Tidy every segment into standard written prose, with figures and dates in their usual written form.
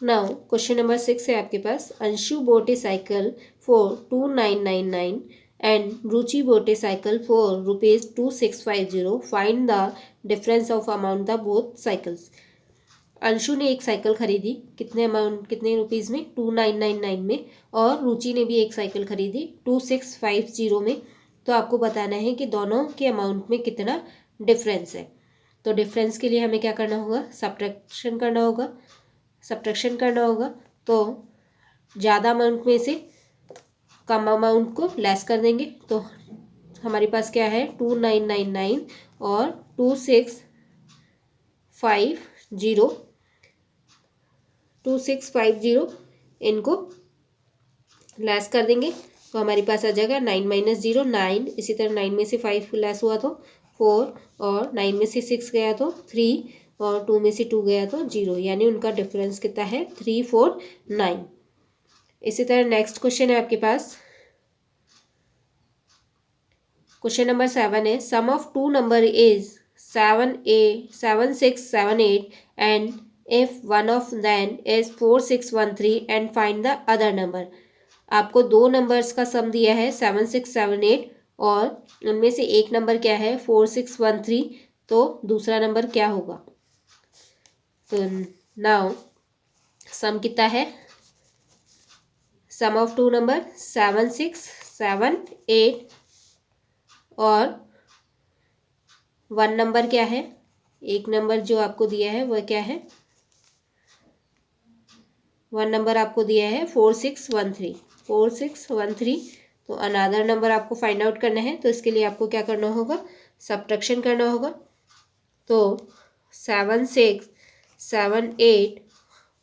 Now question number 6 है आपके पास। Anshu bought a cycle for 2999 and Ruchi bought a cycle for ₹2650। Find the difference of amount the both cycles. Anshu ने एक cycle खरीदी, कितने अमाउंट, कितने रुपीज़ में, 2999 में। और रुचि ने भी एक साइकिल खरीदी 2650 में। तो आपको बताना है कि दोनों के अमाउंट में कितना डिफरेंस है। तो डिफरेंस के लिए हमें क्या करना होगा, सब्ट्रैक्शन करना होगा। तो ज़्यादा अमाउंट में से कम अमाउंट को लेस कर देंगे। तो हमारे पास क्या है, 2999 और 2650 इनको लेस कर देंगे। तो हमारे पास आ जाएगा 9 माइनस 0 9। इसी तरह 9 में से 5 लेस हुआ तो 4, और 9 में से 6 गया तो 3, और 2 में से 2 गया तो 0, यानी उनका डिफरेंस कितना है, 349। इसी तरह नेक्स्ट क्वेश्चन है आपके पास। क्वेश्चन नंबर 7 है। Sum of two number is 7678 and if one of them is 4613 and find the other number. आपको दो नंबर्स का सम दिया है 7678, और उनमें से एक नंबर क्या है, 4613। तो दूसरा नंबर क्या होगा। तो नाउ सम कितना है, सम ऑफ टू नंबर 7678, और वन नंबर क्या है, एक नंबर जो आपको दिया है वह क्या है, वन नंबर आपको दिया है 4613। तो अनदर नंबर आपको फाइंड आउट करना है। तो इसके लिए आपको क्या करना होगा, सब्ट्रैक्शन करना होगा। तो 7678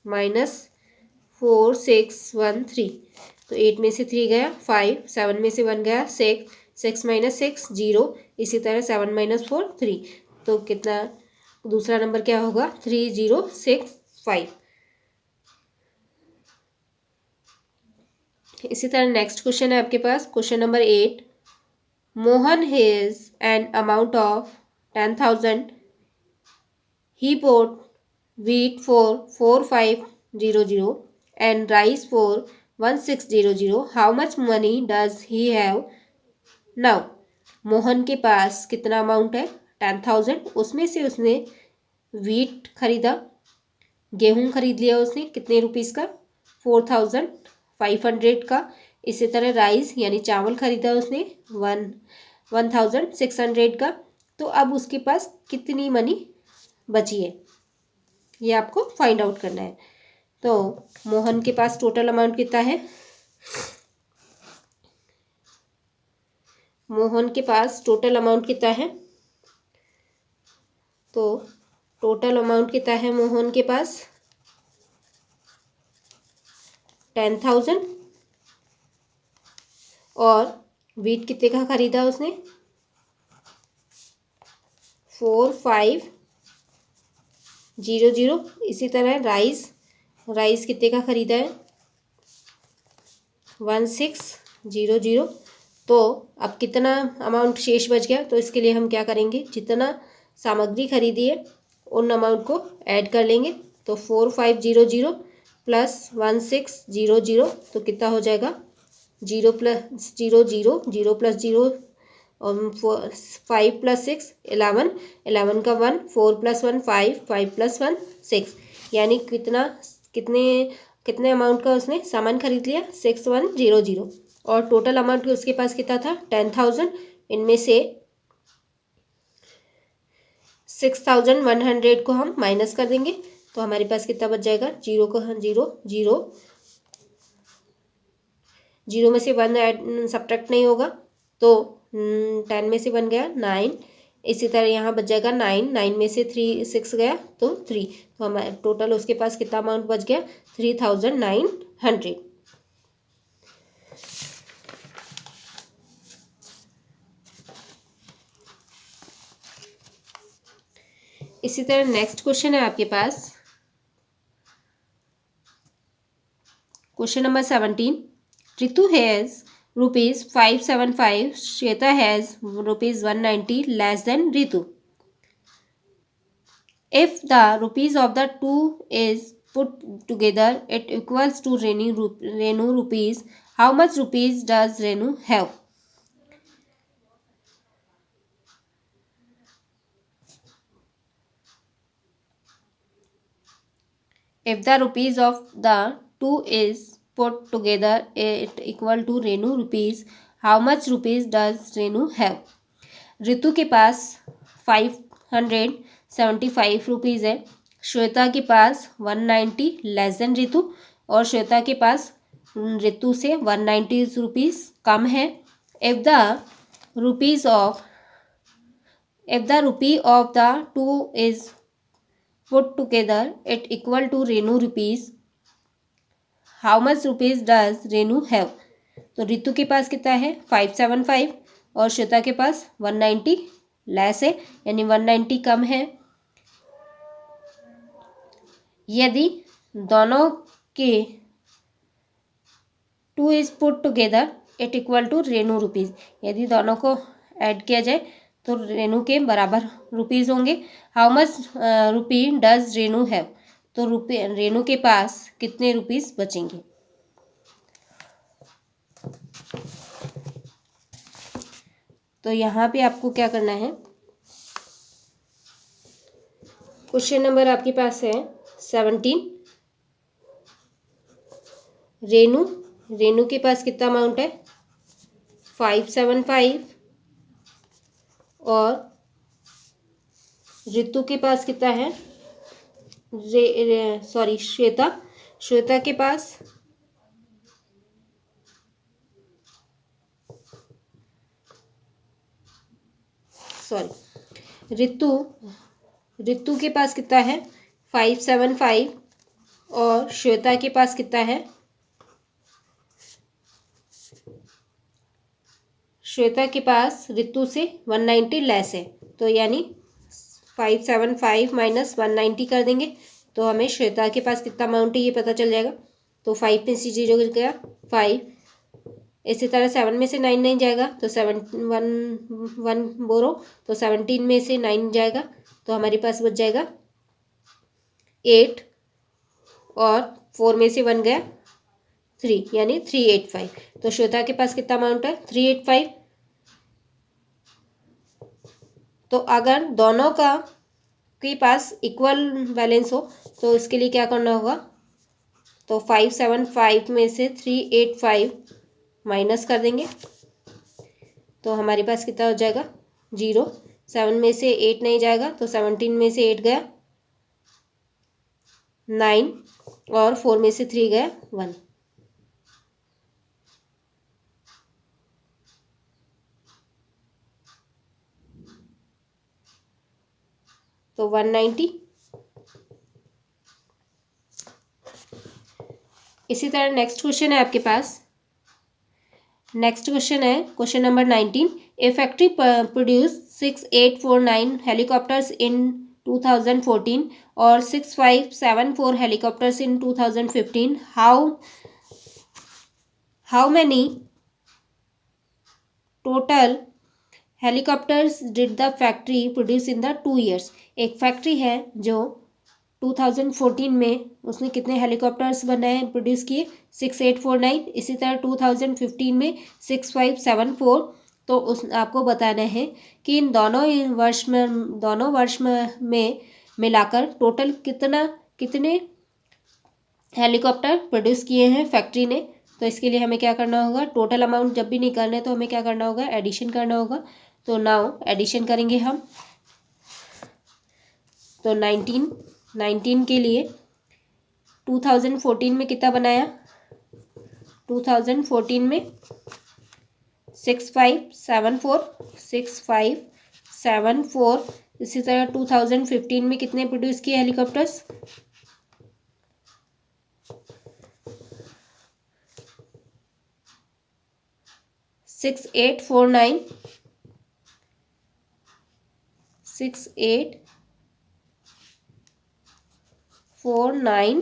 माइनस 4613। तो 8 में से 3 गया 5, 7 में से 1 गया 6, 6 माइनस 6 0। इसी तरह 7 माइनस 4 3। तो कितना, दूसरा नंबर क्या होगा, 3065। इसी तरह नेक्स्ट क्वेश्चन है आपके पास। Question number 8। Mohan has an amount of 10,000। He bought wheat for 4500 and rice for 1600. How much money does he have now? Mohan के पास कितना अमाउंट है, 10,000। उसमें से उसने व्हीट खरीदा, गेहूं खरीद लिया उसने, कितने रुपीस का, 4500 का। इसी तरह राइस यानी चावल खरीदा उसने 1600 का। तो अब उसके पास कितनी मनी बची है, ये आपको फाइंड आउट करना है। तो मोहन के पास टोटल अमाउंट कितना है, मोहन के पास टोटल अमाउंट कितना है, तो टोटल अमाउंट कितना है मोहन के पास, 10,000। और व्हीट कितने का खरीदा उसने, 4500। इसी तरह राइस कितने का खरीदा है, 1600। तो अब कितना अमाउंट शेष बच गया। तो इसके लिए हम क्या करेंगे, जितना सामग्री खरीदी है उन अमाउंट को ऐड कर लेंगे। तो 4500 प्लस 1600, तो कितना हो जाएगा, 0 प्लस 0 0, 0 प्लस 0, और 5 प्लस 6 11, 11 का 1, 4 प्लस 1 5, 5 प्लस 1 6। यानी कितने अमाउंट का उसने सामान खरीद लिया, 6100। और टोटल अमाउंट उसके पास कितना था, 10,000। इनमें से 6100 को हम माइनस कर देंगे। तो हमारे पास कितना बच जाएगा, 0 को 0 0, 0 में से 1 ऐड सब्ट्रैक्ट नहीं होगा। तो 10 में से 1 गया 9। इसी तरह यहाँ बच जाएगा 9 में से 6 गया तो 3। तो हमारे टोटल उसके पास कितना अमाउंट बच गया, 3900। इसी तरह नेक्स्ट क्वेश्चन है आपके पास। Question number 17। Ritu has ₹575, Shweta has ₹190 less than Ritu. If the rupees of the two is put together it equals to Renu rupees, how much rupees does Renu have? If the rupees of the two is put together it equal to Renu rupees, how much rupees does Renu have? Ritu के पास 575 rupees है, श्वेता के पास 190 less than Ritu, और श्वेता के पास रितु से 190 rupees कम है। If the rupee of the two is put together it equal to Renu rupees, how much rupees does Renu have? तो रितु के पास कितना है 575 और श्वेता के पास 190 लेस है, यानी 190 कम है। यदि दोनों के two is put together it equal to रेनू रुपीज़, यदि दोनों को ऐड किया जाए तो रेनू के बराबर रुपीज़ होंगे। How much rupee does Renu have, तो रेनू के पास कितने रुपीज़ बचेंगे। तो यहाँ पे आपको क्या करना है, क्वेश्चन नंबर आपके पास है 17। रेनू के पास कितना अमाउंट है 575 और रितु के पास कितना है श्वेता के पास रितु के पास कितना है 575 और श्वेता के पास कितना है, श्वेता के पास रितु से 190 लेस है, तो यानी 575 माइनस 190 कर देंगे तो हमें श्वेता के पास कितना अमाउंट है ये पता चल जाएगा। तो 5 में से 0 गया 5, इसी तरह 7 में से 9 नहीं जाएगा तो 1 बोरो, तो 17 में से 9 जाएगा तो हमारे पास बच जाएगा 8 और 4 में से 1 गया 3, यानी 385। तो श्वेता के पास कितना अमाउंट है 385। तो अगर दोनों के पास इक्वल बैलेंस हो तो इसके लिए क्या करना होगा, तो 575 में से 385 माइनस कर देंगे तो हमारे पास कितना हो जाएगा 0। 7 में से 8 नहीं जाएगा तो 17 में से 8 गया 9 और 4 में से 3 गया 1। तो 190। इसी तरह नेक्स्ट क्वेश्चन है आपके पास, नेक्स्ट क्वेश्चन है क्वेश्चन नंबर 19। ए फैक्ट्री प्रोड्यूस 6849 हेलीकॉप्टर्स इन 2014 और 6574 helicopters in 2015। How many total helicopters did the factory produce in the 2 years। एक फैक्ट्री है जो 2014 में उसने कितने हेलीकॉप्टर्स बनाए प्रोड्यूस किए 6849, इसी तरह 2015 में 6574। तो उस आपको बताना है कि इन दोनों वर्ष में मिलाकर टोटल कितने हेलीकॉप्टर प्रोड्यूस किए हैं फैक्ट्री ने। तो इसके लिए हमें क्या करना होगा, टोटल अमाउंट जब भी निकालना है तो हमें क्या करना होगा, एडिशन करना होगा। तो नाउ एडिशन करेंगे हम। तो 19 के लिए 2014 में कितना बनाया, 2014 में 6574। इसी तरह 2015 में कितने प्रोड्यूस किए हेलीकॉप्टर्स, 6849।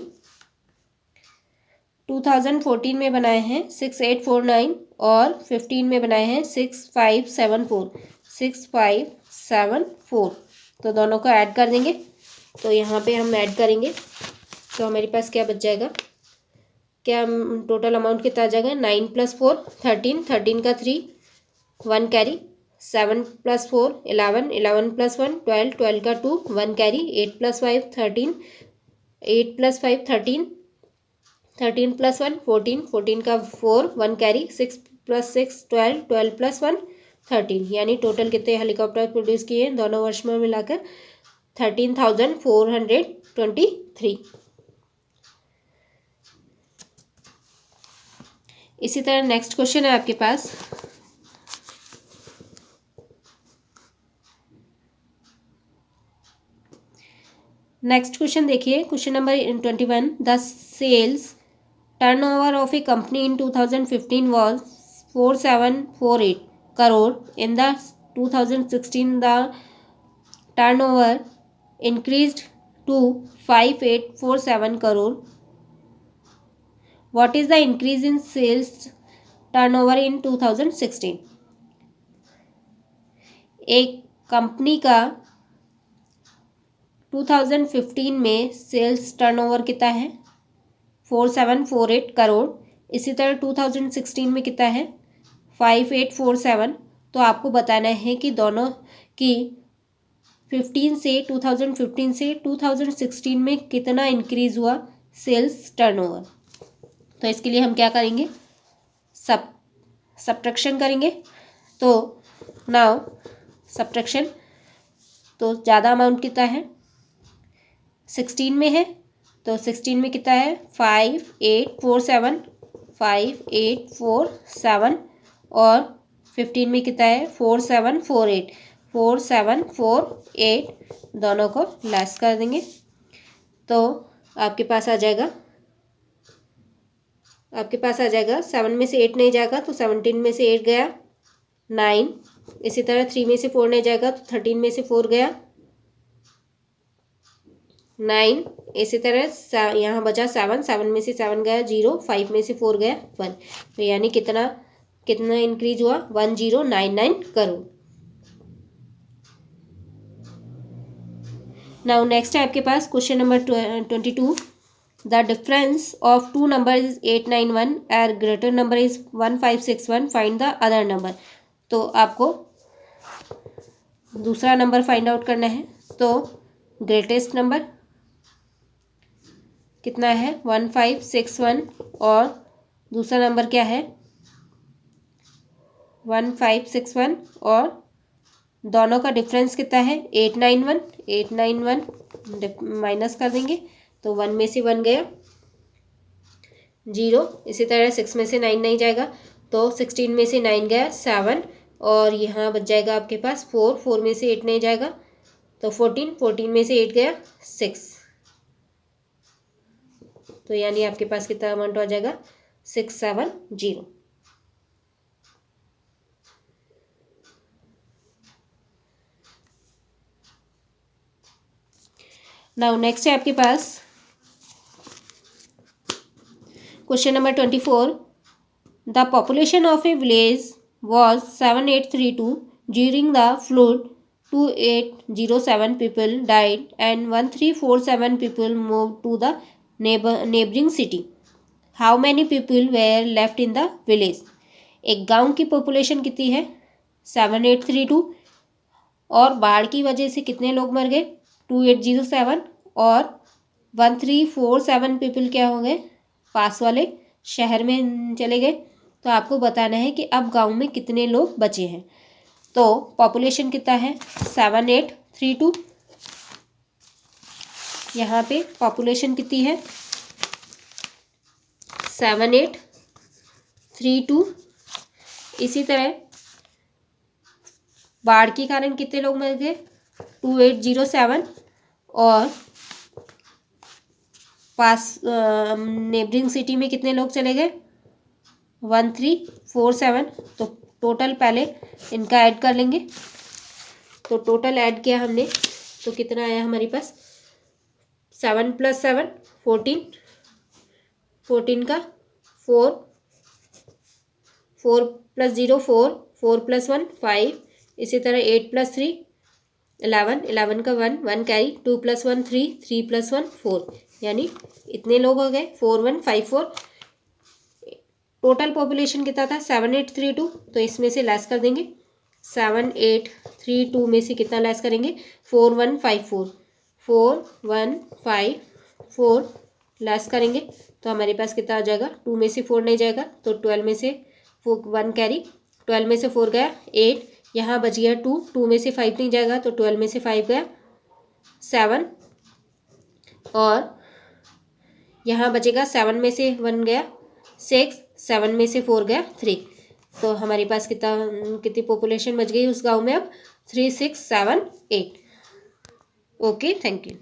2014 में बनाए हैं 6849 और 15 में बनाए हैं 6574। तो दोनों को ऐड कर देंगे। तो यहाँ पे हम ऐड करेंगे तो हमारे पास क्या बच जाएगा, क्या टोटल अमाउंट कितना आ जाएगा, 9 + 4 13, 13 का 3 1 कैरी, 7 + 4 11, 11 + 1 12, 12 का 2 1 कैरी, 8 + 5 13, 8 + 5 13, 13 + 1 14, 14 का 4 1 कैरी, 6 + 6 12, 12 + 1 13, यानी टोटल कितने हेलीकॉप्टर प्रोड्यूस किए हैं दोनों वर्ष में मिलाकर, 13,423। इसी तरह नेक्स्ट क्वेश्चन है आपके पास, नेक्स्ट क्वेश्चन देखिए, question number 21, the sales turnover of a company in 2015 was 4748 crore, in the 2016 the turnover increased to 5847 crore, what is the increase in sales turnover in 2016। एक कंपनी का 2015 में सेल्स टर्नओवर कितना है, 4748 करोड़, इसी तरह 2016 में कितना है, 5847। तो आपको बताना है कि दोनों की 2015 से 2016 में कितना इंक्रीज हुआ सेल्स टर्नओवर। तो इसके लिए हम क्या करेंगे, सब्ट्रैक्शन करेंगे। तो नाउ सब्ट्रैक्शन, तो ज़्यादा अमाउंट कितना है, 16 में है, तो 16 में कितना है, 5847, 5847, और 15 में कितना है, 4748, 4748, दोनों को लेस कर देंगे तो आपके पास आ जाएगा, 7 में से 8 नहीं जाएगा तो 17 में से 8 गया 9, इसी तरह 3 में से 4 नहीं जाएगा तो 13 में से 4 गया 9, इसी तरह यहाँ बचा 7, 7 में से 7 गया 0, 5 में से 4 गया 1, तो यानी कितना इंक्रीज हुआ, 1099 करोड़। नाउ नेक्स्ट है आपके पास question number 22, the difference of two number is 891 and greater number is 1561, find the other number. तो आपको दूसरा नंबर फाइंड आउट करना है, तो ग्रेटेस्ट नंबर कितना है, 1561, और दूसरा नंबर क्या है 1561, और दोनों का डिफरेंस कितना है 891, 891 माइनस कर देंगे तो 1 में से 1 गया 0, इसी तरह 6 में से 9 नहीं जाएगा तो 16 में से 9 गया 7, और यहाँ बच जाएगा आपके पास 4, 4 में से 8 नहीं जाएगा तो 14, 14 में से 8 गया 6, तो यानी आपके पास कितना अमाउंट आ जाएगा, 670। नाउ नेक्स्ट है आपके पास question number 24, the population of a village was 7832 during the flood, 2807 people died and 1347 people moved to the neighboring city. How many people were left in the village? एक गांव की population कितनी है 7832, और बाढ़ की वजह से कितने लोग मर गए 2807, और 1347 पीपल क्या हो गए, पास वाले शहर में चले गए। तो आपको बताना है कि अब गांव में कितने लोग बचे हैं। तो पॉपुलेशन कितना है 7832, यहाँ पे पॉपुलेशन कितनी है 7832। इसी तरह बाढ़ के कारण कितने लोग मर गए 2807, और पास नेबरिंग सिटी में कितने लोग चले गए 1347। तो टोटल पहले इनका ऐड कर लेंगे, तो टोटल ऐड किया हमने तो कितना आया हमारे पास 7 + 7 14, 14 का 4, 4 + 0 4, 4 + 1 5, इसी तरह 8 + 3 11 का 1 कैरी, 2 + 1 3, 3 + 1 4, यानी इतने लोग हो गए 4154। टोटल पॉपुलेशन कितना था 7832, तो इसमें से लेस कर देंगे। 7832 में से कितना लेस करेंगे 4154, 4154 लेस करेंगे तो हमारे पास कितना आ जाएगा, 2 में से 4 नहीं जाएगा तो 12 में से 1 कैरी, 12 में से 4 गया 8, यहाँ बच गया 2, 2 में से 5 नहीं जाएगा तो 12 में से 5 गया 7, और यहाँ बचेगा 7 में से 1 गया 6, 7 में से 4 गया 3, तो हमारे पास कितनी पॉपुलेशन बच गई उस गांव में अब 3678। Okay, thank you.